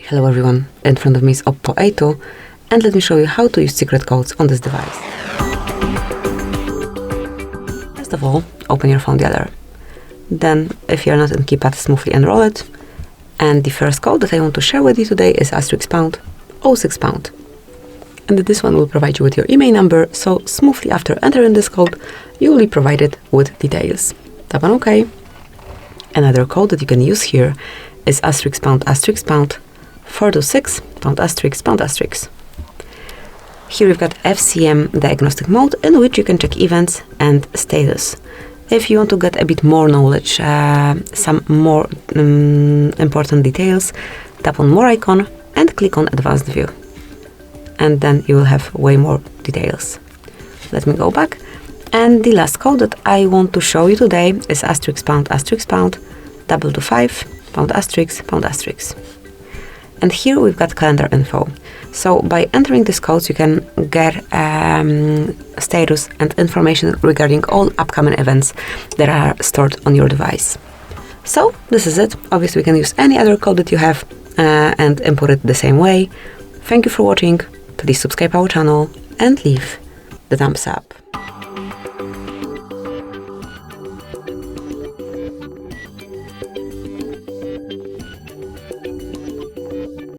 Hello everyone, in front of me is OPPO A2 and let me show you how to use secret codes on this device. First of all, open your phone dealer. Then, if you're not in keypad, smoothly enroll it. And the first code that I want to share with you today is *#, 06 pound. And this one will provide you with your email number, so smoothly after entering this code, you will be provided with details. Tap on OK. Another code that you can use here is *#, 426 #**. Here we've got FCM diagnostic mode, in which you can check events and status. If you want to get a bit more knowledge, some more important details, tap on more icon and click on advanced view. And then you will have way more details. Let me go back. And the last code that I want to show you today is *#, 225 ***. And here we've got calendar info. So by entering these codes, you can get status and information regarding all upcoming events that are stored on your device. So this is it. Obviously, we can use any other code that you have and import it the same way. Thank you for watching. Please subscribe our channel and leave the thumbs up.